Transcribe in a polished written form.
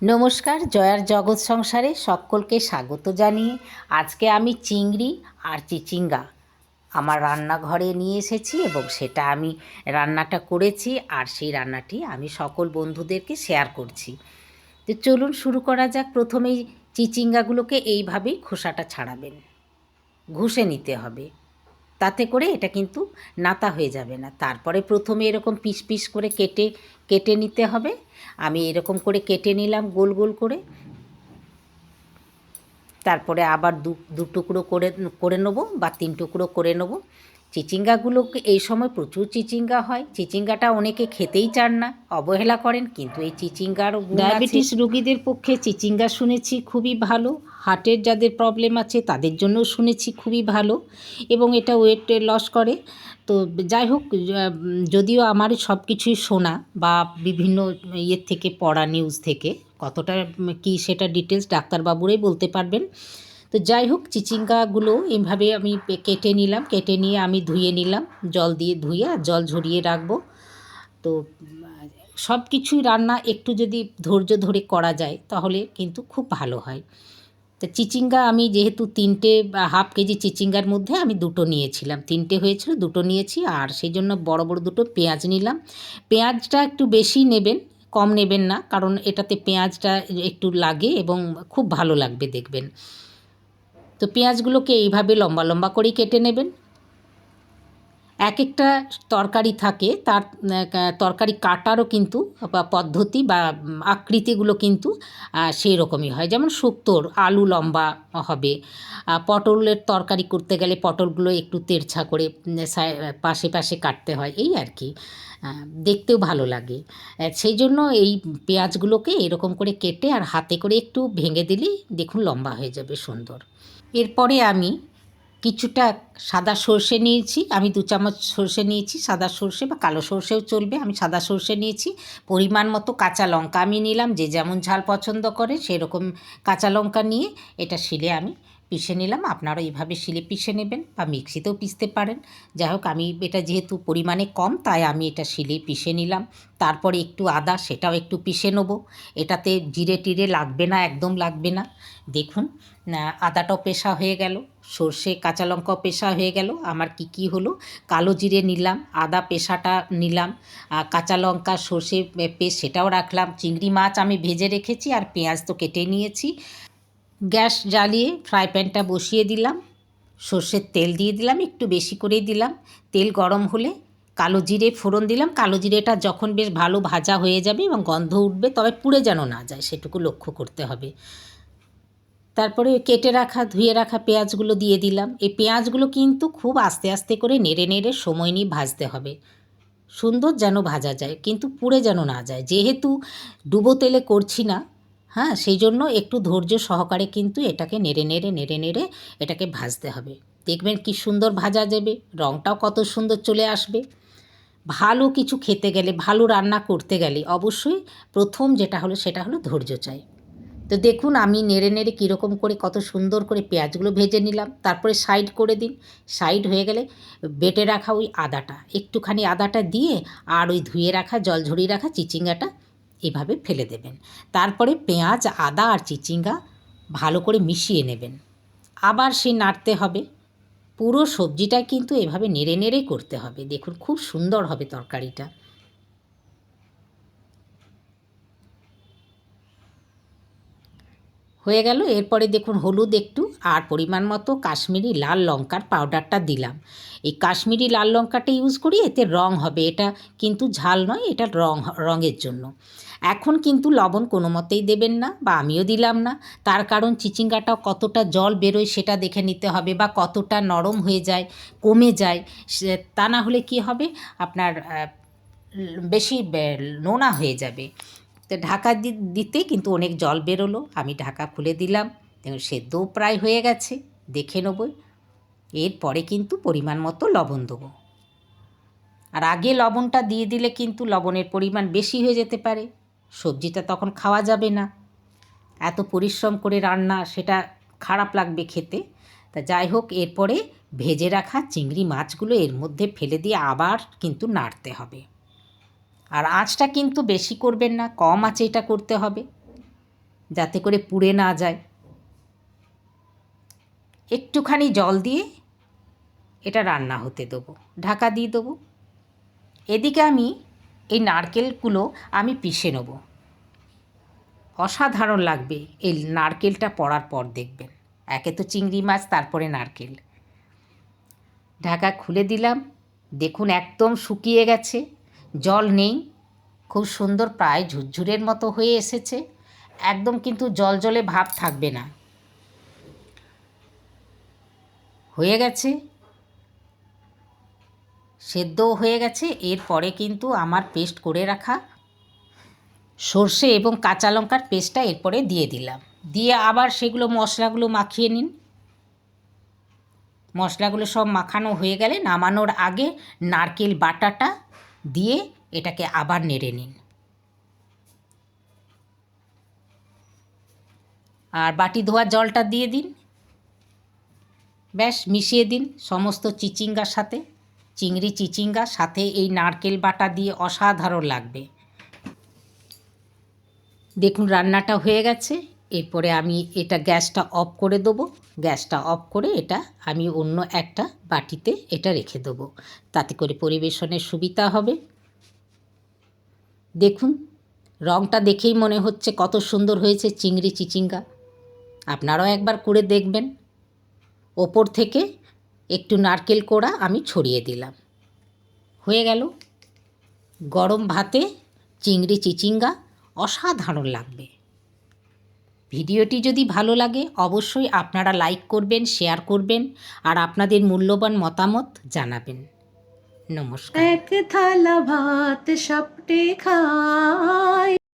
নমস্কার, জয়ার জগৎ সংসারে সকলকে স্বাগত জানিয়ে আজকে আমি চিংড়ি আর চিচিঙ্গা আমার রান্নাঘরে নিয়ে এসেছি এবং সেটা আমি রান্নাটা করেছি আর সেই রান্নাটি আমি সকল বন্ধুদেরকে শেয়ার করছি। তো চলুন শুরু করা যাক। প্রথমেই চিচিঙ্গাগুলোকে এইভাবেই খোসাটা ছাড়াবেন, ঘষে নিতে হবে, তাতে করে এটা কিন্তু নাতা হয়ে যাবে না। তারপরে প্রথমে এরকম পিস পিস করে কেটে কেটে নিতে হবে। আমি এরকম করে কেটে নিলাম গোল গোল করে। তারপরে আবার দু টুকরো করে করে নেবো বা 3 টুকরো করে নেবো। চিচিঙ্গাগুলোকে এই সময় প্রচুর চিচিঙ্গা হয়। চিচিঙ্গাটা অনেকে খেতেই চান না, অবহেলা করেন, কিন্তু এই চিচিঙ্গারও গুণ আছে। ডায়াবেটিস রোগীদের পক্ষে চিচিঙ্গা শুনেছি খুবই ভালো। হার্টের যাদের প্রবলেম আছে তাদের জন্যও শুনেছি খুবই ভালো, এবং এটা ওয়েট লস করে। তো যাই হোক, যদিও আমার সব কিছুই শোনা বা বিভিন্ন ইয়ের থেকে পড়া, নিউজ থেকে, কতটা কি সেটা ডিটেলস ডাক্তারবাবুরাই বলতে পারবেন। তো যাই হোক, চিচিঙ্গাগুলো এইভাবে আমি কেটে নিলাম। কেটে নিয়ে আমি ধুয়ে নিলাম, জল দিয়ে ধুয়ে আর জল ঝরিয়ে রাখবো। তো সব কিছুই রান্না একটু যদি ধৈর্য ধরে করা যায় তাহলে কিন্তু খুব ভালো হয়। তো চিচিঙ্গা আমি যেহেতু 3টে হাফ কেজি চিচিঙ্গার মধ্যে আমি 2টো নিয়েছিলাম, 3টে হয়েছিল 2টো নিয়েছি, আর সেই জন্য বড় বড় 2টো পেঁয়াজ নিলাম। পেঁয়াজটা একটু বেশি নেবেন, কম নেবেন না, কারণ এটাতে পেঁয়াজটা একটু লাগে এবং খুব ভালো লাগবে দেখবেন। তো পেঁয়াজগুলোকে এইভাবে লম্বা লম্বা করেই কেটে নেবেন। এক একটা তরকারি থাকে, তার তরকারি কাটারও কিন্তু পদ্ধতি বা আকৃতিগুলো কিন্তু সেই রকমই হয়। যেমন শুক্তোর আলু লম্বা হবে, পটলের তরকারি করতে গেলে পটলগুলো একটু তেরছা করে পাশে পাশে কাটতে হয়, এই আর কি। দেখতেও ভালো লাগে। সেই জন্য এই পেঁয়াজগুলোকে এরকম করে কেটে আর হাতে করে একটু ভেঙে দিলেই দেখুন লম্বা হয়ে যাবে সুন্দর। এরপরে আমি কিছুটা সাদা সর্ষে নিয়েছি। আমি 2 চামচ সর্ষে নিয়েছি, সাদা সর্ষে বা কালো সর্ষেও চলবে। আমি সাদা সর্ষে নিয়েছি। পরিমাণ মতো কাঁচা লঙ্কা আমি নিলাম, যে যেমন ঝাল পছন্দ করে সেরকম কাঁচা লঙ্কা নিয়ে এটা শিলে আমি পিষে নিলাম। আপনারা এইভাবে শিলে পিষে নেবেন বা মিক্সিতেও পিষতে পারেন। যাই হোক, আমি এটা যেহেতু পরিমাণে কম তাই আমি এটা শিলে পিষে নিলাম। তারপরে একটু আদা, সেটাও একটু পিষে নেবো। এটাতে জিরে টিরে লাগবে না, একদম লাগবে না। দেখুন, আদাটাও পেষা হয়ে গেল, সর্ষে কাঁচা লঙ্কাও পেষা হয়ে গেল। আমার কি হলো, কালো জিরে নিলাম, আদা পেষাটা নিলাম, কাঁচা লঙ্কা সর্ষে পেস্ট সেটাও রাখলাম। চিংড়ি মাছ আমি ভেজে রেখেছি আর পেঁয়াজ তো কেটে নিয়েছি। গ্যাস জ্বালিয়ে ফ্রাই প্যানটা বসিয়ে দিলাম, সর্ষের তেল দিয়ে দিলাম, একটু বেশি করেই দিলাম। তেল গরম হলে কালো জিরে ফোড়ন দিলাম। কালো জিরেটা যখন বেশ ভালো ভাজা হয়ে যাবে এবং গন্ধ উঠবে, তবে পুড়ে যেন না যায় সেটুকু লক্ষ্য করতে হবে। তারপরে কেটে রাখা ধুয়ে রাখা পেঁয়াজগুলো দিয়ে দিলাম। এই পেঁয়াজগুলো কিন্তু খুব আস্তে আস্তে করে নেড়ে নেড়ে সময় নিয়ে ভাজতে হবে, সুন্দর যেন ভাজা যায়, কিন্তু পুড়ে যেন না যায়। যেহেতু ডুবো তেলে করছি না, হ্যাঁ, সেই জন্য একটু ধৈর্য সহকারে কিন্তু এটাকে নেড়ে নেড়ে নেড়ে নেড়ে এটাকে ভাজতে হবে। দেখবেন কি সুন্দর ভাজা যাবে, রঙটাও কত সুন্দর চলে আসবে। ভালো কিছু খেতে গেলে, ভালো রান্না করতে গেলে অবশ্যই প্রথম যেটা হলো সেটা হলো ধৈর্য চাই। তো দেখুন, আমি নেড়ে নেড়ে কীরকম করে কত সুন্দর করে পেঁয়াজগুলো ভেজে নিলাম। তারপরে সাইড করে দিন। সাইড হয়ে গেলে বেটে রাখা ওই আদাটা, একটুখানি আদাটা দিয়ে আর ওই ধুয়ে রাখা জল ঝরিয়ে রাখা চিচিঙ্গাটা এভাবে ফেলে দেবেন। তারপরে পেঁয়াজ, আদা আর চিচিঙ্গা ভালো করে মিশিয়ে নেবেন। আবার সে নাড়তে হবে। পুরো সবজিটা কিন্তু এভাবে নেড়ে নেড়েই করতে হবে। দেখুন খুব সুন্দর হবে তরকারিটা। হয়ে গেল। এরপরে দেখুন হলুদ একটু আর পরিমাণ মতো কাশ্মীরি লাল লঙ্কার পাউডারটা দিলাম। এই কাশ্মীরি লাল লঙ্কাটা ইউজ করি, এতে রং হবে, এটা কিন্তু ঝাল নয়, এটা রঙের জন্য। এখন কিন্তু লবণ কোনো মতেই দেবেন না, বা আমিও দিলাম না। তার কারণ চিচিঙ্গাটা কতটা জল বেরোয় সেটা দেখে নিতে হবে, বা কতটা নরম হয়ে যায়, কমে যায়। তা না হলে কি হবে, আপনার বেশি নোনা হয়ে যাবে। তো ঢাকা দিতে কিন্তু অনেক জল বেরোলো। আমি ঢাকা খুলে দিলাম, দেখুন সেদ্ধও প্রায় হয়ে গেছে, দেখে নেব। এরপরে কিন্তু পরিমাণ মতো লবণ দেবো। আর আগে লবণটা দিয়ে দিলে কিন্তু লবণের পরিমাণ বেশি হয়ে যেতে পারে, সবজিটা তখন খাওয়া যাবে না। এত পরিশ্রম করে রান্না, সেটা খারাপ লাগবে খেতে। তা যাই হোক, এরপরে ভেজে রাখা চিংড়ি মাছগুলো এর মধ্যে ফেলে দিয়ে আবার কিন্তু নাড়তে হবে। আর আঁচটা কিন্তু বেশি করবেন না, কম আঁচে এটা করতে হবে। যাতে করে পুড়ে না যায়। একটুখানি জল দিয়ে এটা রান্না হতে দেবো, ঢাকা দিয়ে দেবো। এদিকে আমি এই নারকেলগুলো আমি পিষে নেব। অসাধারণ লাগবে এই নারকেলটা পড়ার পর, দেখবেন। একে তো চিংড়ি মাছ, তারপরে নারকেল। ঢাকা খুলে দিলাম। দেখুন একদম শুকিয়ে গেছে, জল নেই, খুব সুন্দর প্রায় ঝুরঝুরের মতো হয়ে এসেছে। একদম কিন্তু জল জলে ভাব থাকবে না, হয়ে গেছে, সেদ্ধও হয়ে গেছে। এরপরে কিন্তু আমার পেস্ট করে রাখা সর্ষে এবং কাঁচা লঙ্কার পেস্টটা এরপরে দিয়ে দিলাম। দিয়ে আবার সেগুলো মশলাগুলো মাখিয়ে নিন। মশলাগুলো সব মাখানো হয়ে গেলে নামানোর আগে নারকেল বাটাটা দিয়ে এটাকে আবার নেড়ে নিন। আর বাটি ধোয়া জলটা দিয়ে দিন, ব্যাস মিশিয়ে দিন সমস্ত চিচিঙ্গার সাথে। চিংড়ি চিচিঙ্গার সাথে এই নারকেল বাটা দিয়ে অসাধারণ লাগবে। দেখুন রান্নাটা হয়ে গেছে। এরপরে আমি এটা গ্যাসটা অফ করে দেবো। গ্যাসটা অফ করে এটা আমি অন্য একটা বাটিতে এটা রেখে দেবো, তাতে করে পরিবেশনের সুবিধা হবে। দেখুন রঙটা দেখেই মনে হচ্ছে কত সুন্দর হয়েছে চিংড়ি চিচিঙ্গা। আপনারাও একবার করে দেখবেন। ওপর থেকে একটু নারকেল কোড়া আমি ছড়িয়ে দিলাম। হয়ে গেল গরম ভাতে চিংড়ি চিচিঙ্গা, অসাধারণ লাগবে। ভিডিওটি যদি ভালো লাগে অবশ্যই আপনারা লাইক করবেন, শেয়ার করবেন আর আপনাদের মূল্যবান মতামত জানাবেন। নমস্কার। এক থালা ভাত সাপটে খায়।